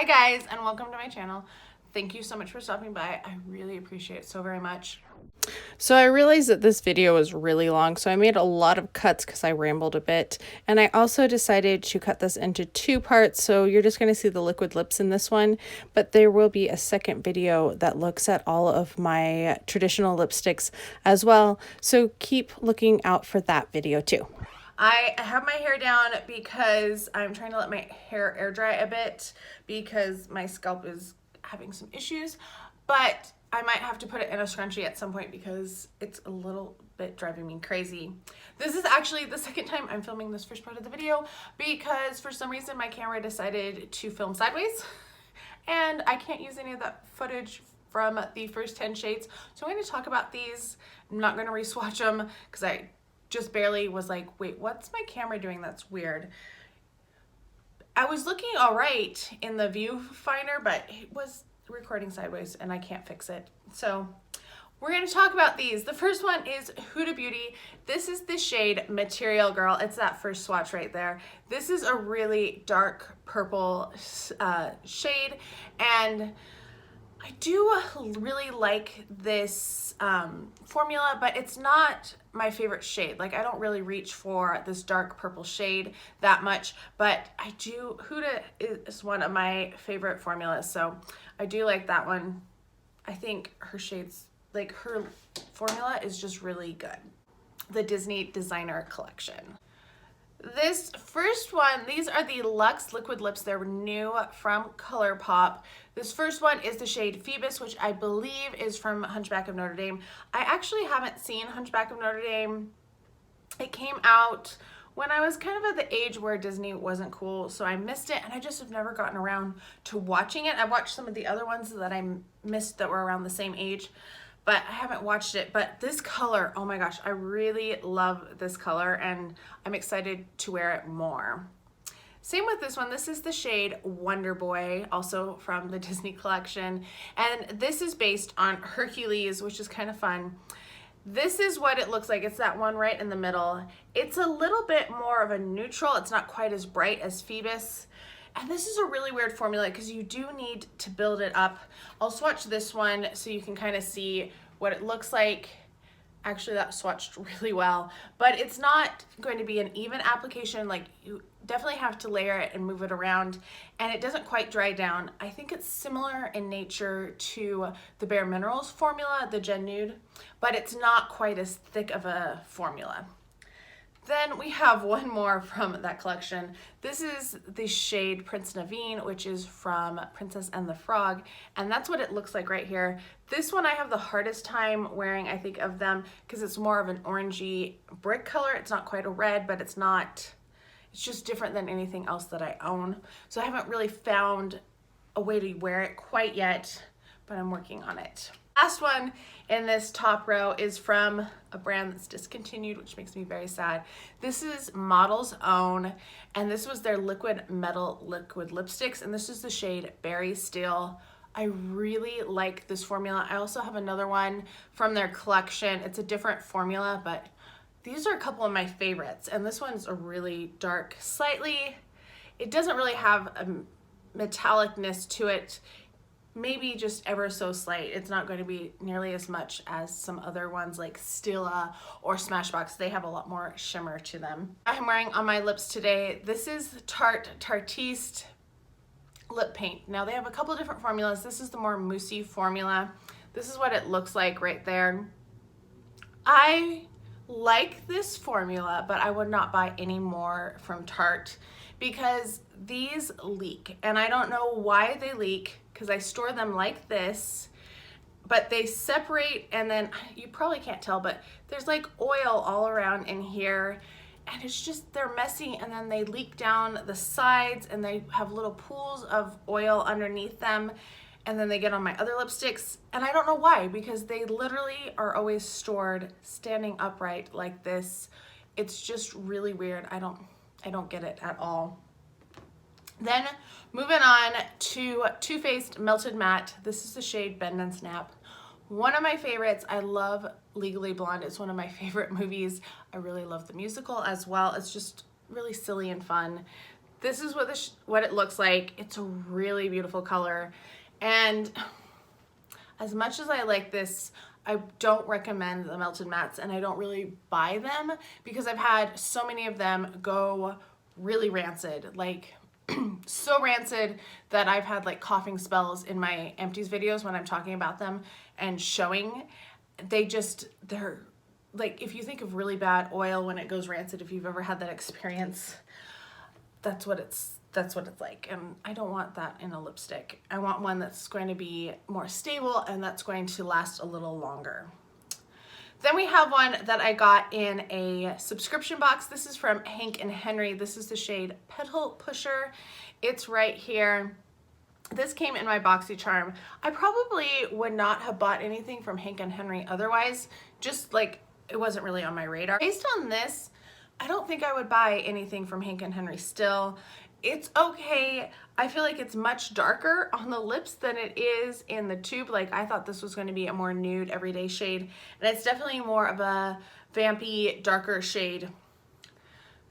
guys, and welcome to my channel. Thank you so much for stopping by. I really appreciate it so very much. So I realized that this video was really long, so I made a lot of cuts because I rambled a bit. And I also decided to cut this into two parts, so you're just going to see the liquid lips in this one, but there will be a second video that looks at all of my traditional lipsticks as well, so keep looking out for that video too. I have my hair down because I'm trying to let my hair air dry a bit because my scalp is having some issues, but I might have to put it in a scrunchie at some point because it's a little bit driving me crazy. This is actually the second time I'm filming this first part of the video because for some reason my camera decided to film sideways and I can't use any of that footage from the first 10 shades. So I'm going to talk about these. I'm not going to re-swatch them because I just barely was like, wait, what's my camera doing? That's weird. I was looking all right in the viewfinder, but it was recording sideways and I can't fix it. So we're going to talk about these. The first one is Huda Beauty. This is the shade Material Girl. It's that first swatch right there. This is a really dark purple shade, and I do really like this formula, but it's not my favorite shade. Like, I don't really reach for this dark purple shade that much, but I do. Huda is one of my favorite formulas, so I do like that one. I think her shades, like her formula is just really good. The Disney Designer Collection. This first one, these are the Luxe Liquid Lips. They're new from ColourPop. This first one is the shade Phoebus, which I believe is from Hunchback of Notre Dame. I actually haven't seen Hunchback of Notre Dame. It came out when I was kind of at the age where Disney wasn't cool, so I missed it, and I just have never gotten around to watching it. I watched some of the other ones that I missed that were around the same age, but I haven't watched it. But this color, oh my gosh, I really love this color and I'm excited to wear it more. Same with this one. This is the shade Wonder Boy, also from the Disney collection. And this is based on Hercules, which is kind of fun. This is what it looks like. It's that one right in the middle. It's a little bit more of a neutral. It's not quite as bright as Phoebus. And this is a really weird formula because you do need to build it up. I'll swatch this one so you can kind of see what it looks like. Actually, that swatched really well, but it's not going to be an even application. Like, you definitely have to layer it and move it around, and it doesn't quite dry down. I think it's similar in nature to the Bare Minerals formula, the Gen Nude, but it's not quite as thick of a formula. Then we have one more from that collection. This is the shade Prince Naveen, which is from Princess and the Frog, and that's what it looks like right here. This one I have the hardest time wearing, I think, of them because it's more of an orangey brick color. It's not quite a red, but it's just different than anything else that I own. So I haven't really found a way to wear it quite yet, but I'm working on it. Last one in this top row is from a brand that's discontinued, which makes me very sad. This is Model's Own, and this was their liquid metal liquid lipsticks, and this is the shade Berry Steel. I really like this formula. I also have another one from their collection. It's a different formula, but these are a couple of my favorites, and this one's a really dark, slightly, it doesn't really have a metallicness to it. Maybe just ever so slight. It's not going to be nearly as much as some other ones like Stila or Smashbox. They have a lot more shimmer to them. I'm wearing on my lips today, this is Tarte Tartiste lip paint. Now they have a couple of different formulas. This is the more moussey formula. This is what it looks like right there. I like this formula, but I would not buy any more from Tarte because these leak, and I don't know why they leak because I store them like this, but they separate, and then you probably can't tell, but there's like oil all around in here, and it's just, they're messy, and then they leak down the sides, and they have little pools of oil underneath them, and then they get on my other lipsticks, and I don't know why, because they literally are always stored standing upright like this. It's just really weird. I don't get it at all. Then moving on to Too Faced Melted Matte. This is the shade Bend and Snap. One of my favorites. I love Legally Blonde. It's one of my favorite movies. I really love the musical as well. It's just really silly and fun. this is what it looks like. It's a really beautiful color. And as much as I like this, I don't recommend the Melted Mattes, and I don't really buy them because I've had so many of them go really rancid, like so rancid that I've had like coughing spells in my empties videos when I'm talking about them and showing. They're like, if you think of really bad oil when it goes rancid, if you've ever had that experience, that's what it's like. And I don't want that in a lipstick. I want one that's going to be more stable and that's going to last a little longer. Then we have one that I got in a subscription box. This is from Hank and Henry. This is the shade Petal Pusher. It's right here. This came in my BoxyCharm. I probably would not have bought anything from Hank and Henry otherwise, just like it wasn't really on my radar. Based on this, I don't think I would buy anything from Hank and Henry still. It's okay. I feel like it's much darker on the lips than it is in the tube. Like, I thought this was going to be a more nude everyday shade, and it's definitely more of a vampy, darker shade.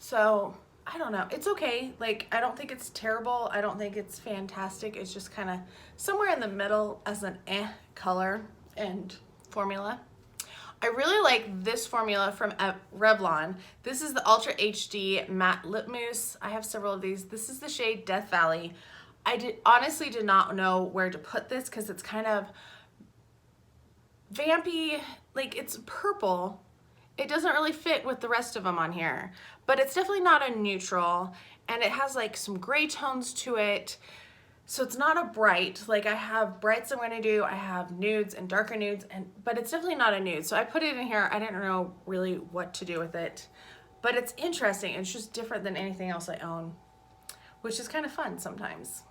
So I don't know. It's okay. Like, I don't think it's terrible. I don't think it's fantastic. It's just kind of somewhere in the middle as an color and formula. I really like this formula from Revlon. This is the Ultra HD Matte Lip Mousse. I have several of these. This is the shade Death Valley. I honestly did not know where to put this because it's kind of vampy. Like, it's purple. It doesn't really fit with the rest of them on here, but it's definitely not a neutral, and it has like some gray tones to it. So it's not a bright, like I have brights I'm gonna do, I have nudes and darker nudes, but it's definitely not a nude. So I put it in here. I didn't know really what to do with it, but it's interesting. It's just different than anything else I own, which is kind of fun sometimes.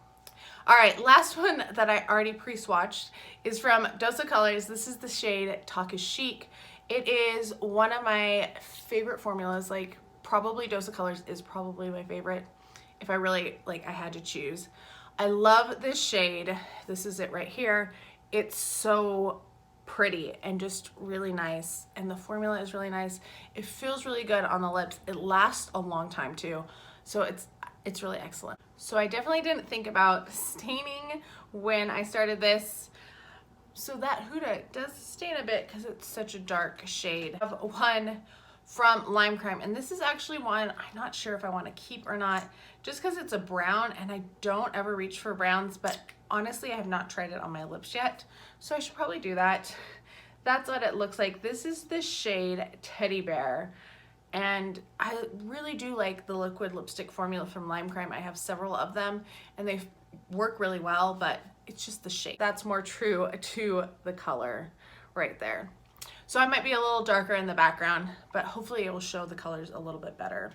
All right, last one that I already pre-swatched is from Dose of Colors. This is the shade Talk is Chic. It is one of my favorite formulas. Like, probably Dose of Colors is probably my favorite if I really, like, I had to choose. I love this shade. This is it right here. It's so pretty and just really nice, and the formula is really nice. It feels really good on the lips. It lasts a long time too, so it's really excellent. So I definitely didn't think about staining when I started this. So that Huda does stain a bit because it's such a dark shade. I have one from Lime Crime, and this is actually one I'm not sure if I want to keep or not, just because it's a brown, and I don't ever reach for browns, but honestly I have not tried it on my lips yet, so I should probably do that. That's what it looks like. This is the shade Teddy Bear, and I really do like the liquid lipstick formula from Lime Crime. I have several of them and they work really well, but it's just the shade that's more true to the color right there. So I might be a little darker in the background, but hopefully it will show the colors a little bit better.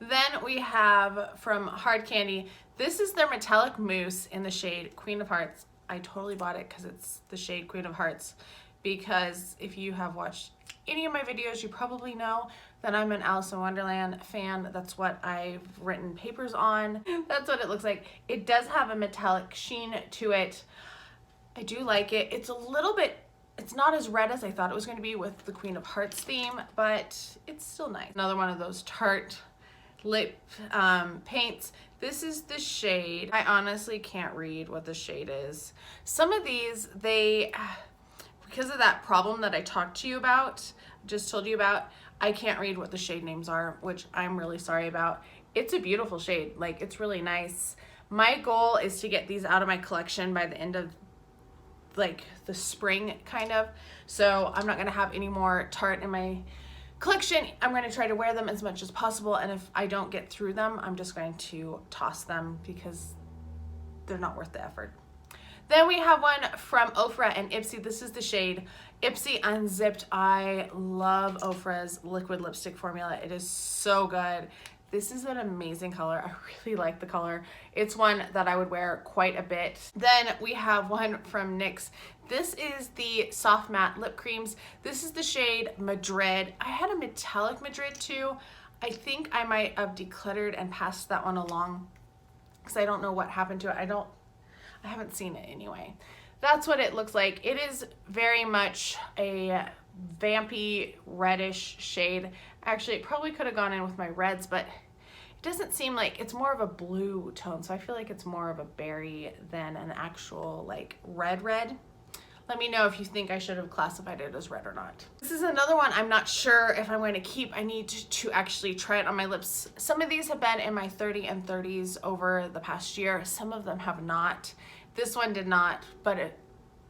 Then we have from Hard Candy, this is their metallic mousse in the shade Queen of Hearts. I totally bought it because it's the shade Queen of Hearts, because if you have watched any of my videos, you probably know that I'm an Alice in Wonderland fan. That's what I've written papers on. That's what it looks like. It does have a metallic sheen to it. I do like it. It's a little bit, it's not as red as I thought it was going to be with the Queen of Hearts theme, but it's still nice. Another one of those Tarte lip paints. This is the shade. I honestly can't read what the shade is. Some of these, because of that problem that I talked to you about, just told you about, I can't read what the shade names are, which I'm really sorry about. It's a beautiful shade. Like, it's really nice. My goal is to get these out of my collection by the end of like the spring kind of. So I'm not going to have any more Tarte in my collection. I'm going to try to wear them as much as possible, and if I don't get through them, I'm just going to toss them because they're not worth the effort. Then we have one from Ofra and Ipsy. This is the shade Ipsy Unzipped. I love Ofra's liquid lipstick formula. It is so good. This is an amazing color. I really like the color. It's one that I would wear quite a bit. Then we have one from NYX. This is the Soft Matte Lip Creams. This is the shade Madrid. I had a metallic Madrid too. I think I might have decluttered and passed that one along because I don't know what happened to it. I haven't seen it anyway. That's what it looks like. It is very much a vampy reddish shade. Actually, it probably could have gone in with my reds, but it doesn't seem like, it's more of a blue tone, so I feel like it's more of a berry than an actual like red. Let me know if you think I should have classified it as red or not. This is another one I'm not sure if I'm going to keep. I need to actually try it on my lips. Some of these have been in my 30 and 30s over the past year. Some of them have not. This one did not, but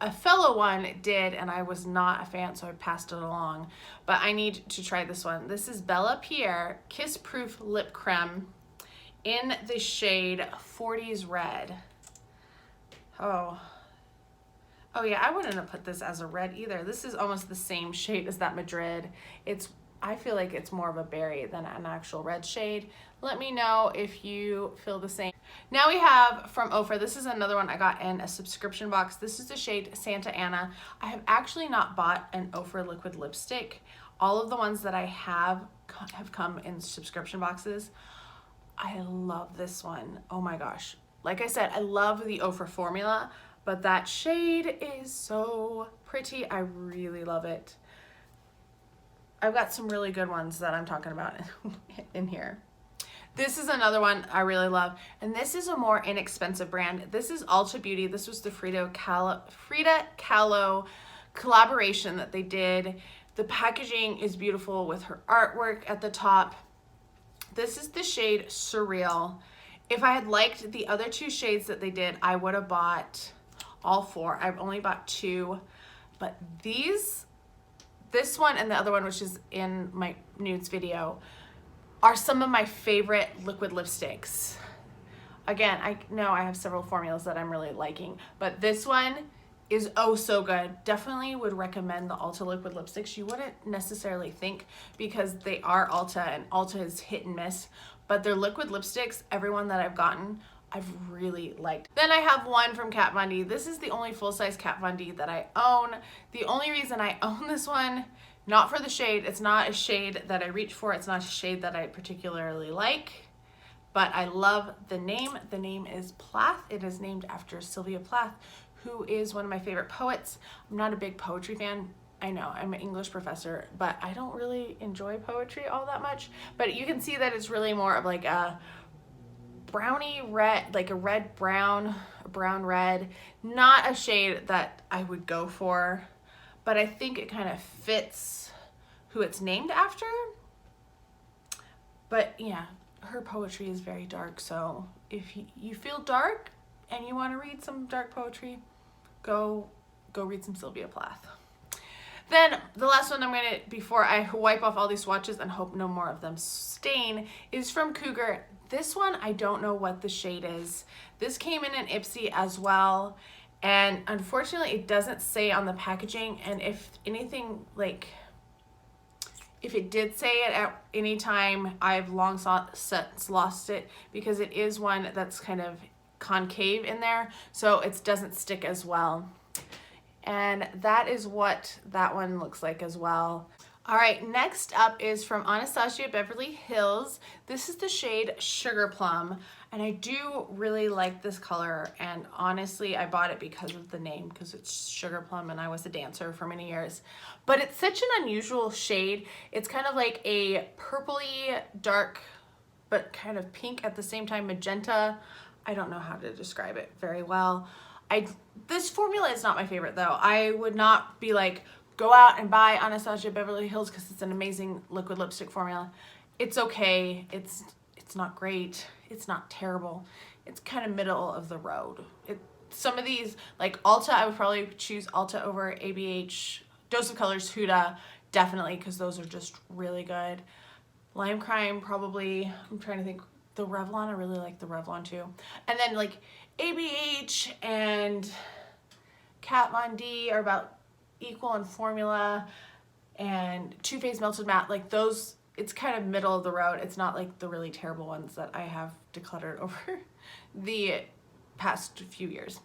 a fellow one did, and I was not a fan, so I passed it along. But I need to try this one. This is Bella Pierre Kiss Proof Lip Creme in the shade 40s Red. Oh yeah, I wouldn't have put this as a red either. This is almost the same shade as that Madrid. I feel like it's more of a berry than an actual red shade. Let me know if you feel the same. Now we have from Ofra. This is another one I got in a subscription box. This is the shade Santa Ana. I have actually not bought an Ofra liquid lipstick. All of the ones that I have come in subscription boxes. I love this one. Oh my gosh. Like I said, I love the Ofra formula, but that shade is so pretty. I really love it. I've got some really good ones that I'm talking about in here. This is another one I really love, and this is a more inexpensive brand. This is Ulta Beauty. This was the Frida Kahlo collaboration that they did. The packaging is beautiful with her artwork at the top. This is the shade Surreal. If I had liked the other two shades that they did, I would have bought all four. I've only bought two, but this one and the other one, which is in my nudes video, are some of my favorite liquid lipsticks. Again, I know I have several formulas that I'm really liking, but this one is oh so good. Definitely would recommend the Ulta liquid lipsticks. You wouldn't necessarily think, because they are Ulta, and Ulta is hit and miss, but their liquid lipsticks, everyone that I've gotten, I've really liked. Then I have one from Kat Von D. This is the only full-size Kat Von D that I own. The only reason I own this one, not for the shade. It's not a shade that I reach for. It's not a shade that I particularly like, but I love the name. The name is Plath. It is named after Sylvia Plath, who is one of my favorite poets. I'm not a big poetry fan. I know, I'm an English professor, but I don't really enjoy poetry all that much. But you can see that it's really more of like a brownie red, like a red brown, a brown red. Not a shade that I would go for, but I think it kind of fits who it's named after. But yeah, her poetry is very dark, so if you feel dark and you want to read some dark poetry, go read some Sylvia Plath. Then the last one I'm gonna, before I wipe off all these swatches and hope no more of them stain, is from Cougar. This one, I don't know what the shade is. This came in an Ipsy as well, and unfortunately it doesn't say on the packaging, and if anything, like, if it did say it at any time, I've long since lost it, because it is one that's kind of concave in there, so it doesn't stick as well. And that is what that one looks like as well. All right, next up is from Anastasia Beverly Hills. This is the shade Sugar Plum, and I do really like this color, and honestly, I bought it because of the name, because it's Sugar Plum, and I was a dancer for many years. But it's such an unusual shade. It's kind of like a purpley dark, but kind of pink at the same time, magenta. I don't know how to describe it very well. This formula is not my favorite though. I would not be like, go out and buy Anastasia Beverly Hills because it's an amazing liquid lipstick formula. It's okay. It's not great. It's not terrible. It's kind of middle of the road. Some of these, like Ulta, I would probably choose Ulta over ABH. Dose of Colors, Huda, definitely, because those are just really good. Lime Crime, probably. I'm trying to think. The Revlon, I really like the Revlon too. And then like ABH and Kat Von D are about equal in formula, and Too Faced Melted Matte, like those, it's kind of middle of the road. It's not like the really terrible ones that I have decluttered over the past few years.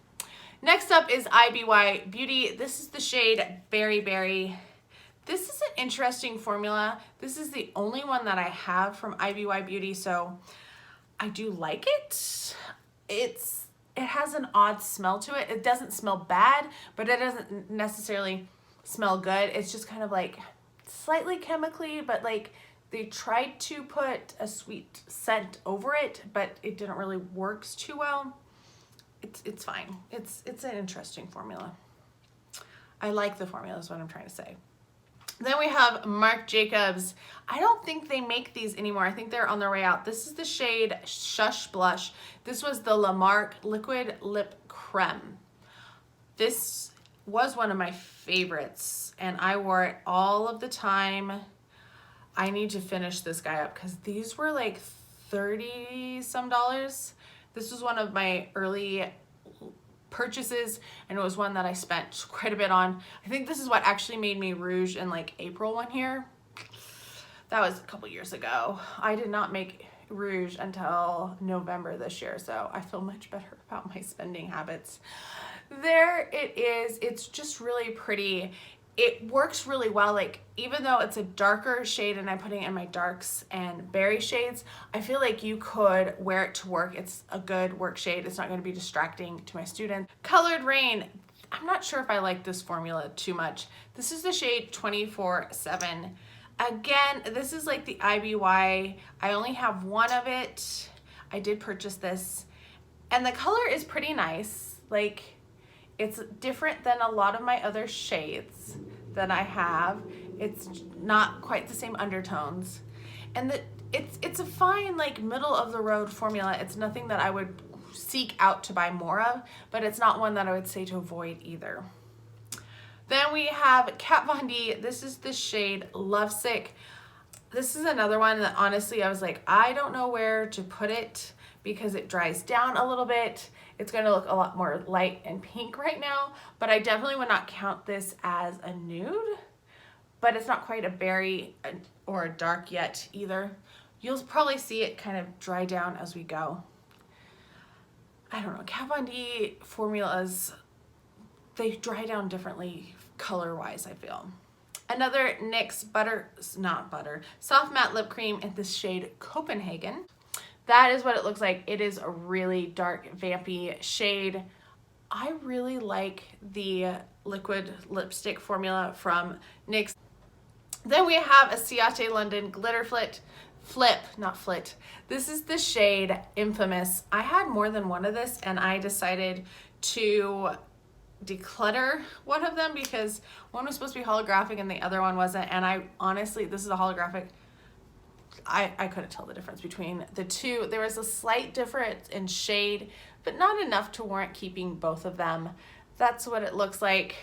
Next up is IBY Beauty. This is the shade Berry Berry. This is an interesting formula. This is the only one that I have from IBY Beauty, so I do like it. It has an odd smell to it. It doesn't smell bad, but it doesn't necessarily smell good. It's just kind of like slightly chemically, but like They tried to put a sweet scent over it, but it didn't really work too well. It's fine. It's an interesting formula. I like the formula is what I'm trying to say. Then we have Marc Jacobs. I don't think they make these anymore. I think they're on their way out. This is the shade Shush Blush. This was the La Marque Liquid Lip Creme. This was one of my favorites, and I wore it all of the time. I need to finish this guy up because these were like 30 some dollars. This was one of my early purchases, and it was one that I spent quite a bit on. I think this is what actually made me rouge in like April one year. That was a couple years ago. I did not make rouge until November this year, so I feel much better about my spending habits. There it is. It's just really pretty. It works really well. Like, even though it's a darker shade and I'm putting in my darks and berry shades, I feel like you could wear it to work. It's a good work shade. It's not going to be distracting to my students. Colored Rain. I'm not sure if I like this formula too much. This is the shade 24/7. Again, this is like the IBY. I only have one of it. I did purchase this, and the color is pretty nice. Like, it's different than a lot of my other shades that I have. It's not quite the same undertones. And it's a fine, like, middle of the road formula. It's nothing that I would seek out to buy more of, but it's not one that I would say to avoid either. Then we have Kat Von D. This is the shade Lovesick. This is another one that honestly I was like, I don't know where to put it because it dries down a little bit. It's going to look a lot more light and pink right now, but I definitely would not count this as a nude, but it's not quite a berry or a dark yet either. You'll probably see it kind of dry down as we go. I don't know, Kat Von D formulas, they dry down differently color-wise, I feel. Another NYX Soft Matte Lip Cream in this shade Copenhagen. That is what it looks like. It is a really dark, vampy shade. I really like the liquid lipstick formula from NYX. Then we have a Ciate London Glitter Flip. This is the shade Infamous. I had more than one of this, and I decided to declutter one of them because one was supposed to be holographic and the other one wasn't. And I honestly, this is a holographic. I couldn't tell the difference between the two. There was a slight difference in shade, but not enough to warrant keeping both of them. That's what it looks like,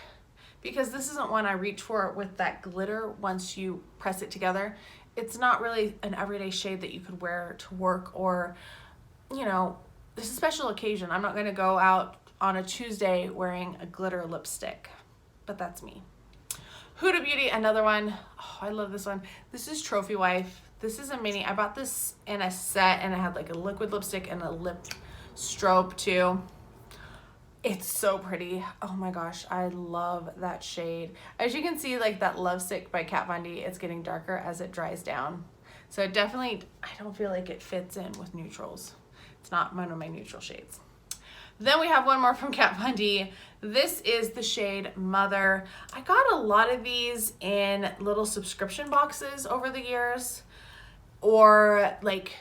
because this isn't one I reach for with that glitter once you press it together. It's not really an everyday shade that you could wear to work, or, you know, it's a special occasion. I'm not going to go out on a Tuesday wearing a glitter lipstick, but that's me. Huda Beauty, another one. Oh, I love this one. This is Trophy Wife. This is a mini. I bought this in a set, and it had like a liquid lipstick and a lip strobe too. It's so pretty. Oh my gosh, I love that shade. As you can see, like that Lovesick by Kat Von D, it's getting darker as it dries down. So definitely, I don't feel like it fits in with neutrals. It's not one of my neutral shades. Then we have one more from Kat Von D. This is the shade Mother. I got a lot of these in little subscription boxes over the years, or like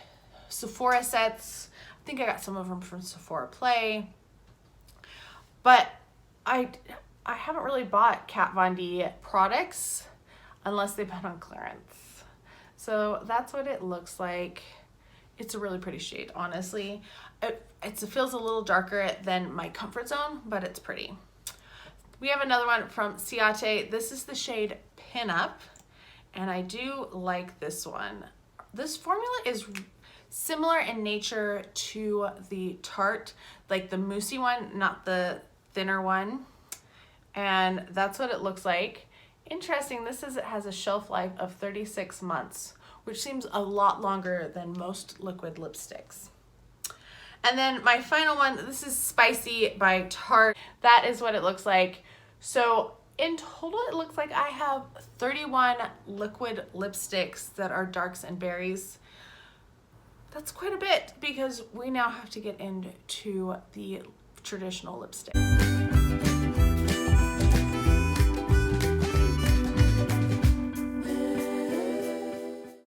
Sephora sets. I think I got some of them from Sephora Play. But I haven't really bought Kat Von D products unless they've been on clearance. So that's what it looks like. It's a really pretty shade, honestly. It feels a little darker than my comfort zone, but it's pretty. We have another one from Ciate. This is the shade Pinup, and I do like this one. This formula is similar in nature to the Tarte, like the moussey one, not the thinner one. And that's what it looks like. Interesting, this is, it has a shelf life of 36 months, which seems a lot longer than most liquid lipsticks. And then my final one, this is Spicy by Tarte. That is what it looks like. So in total, it looks like I have 31 liquid lipsticks that are darks and berries. That's quite a bit, because we now have to get into the traditional lipstick.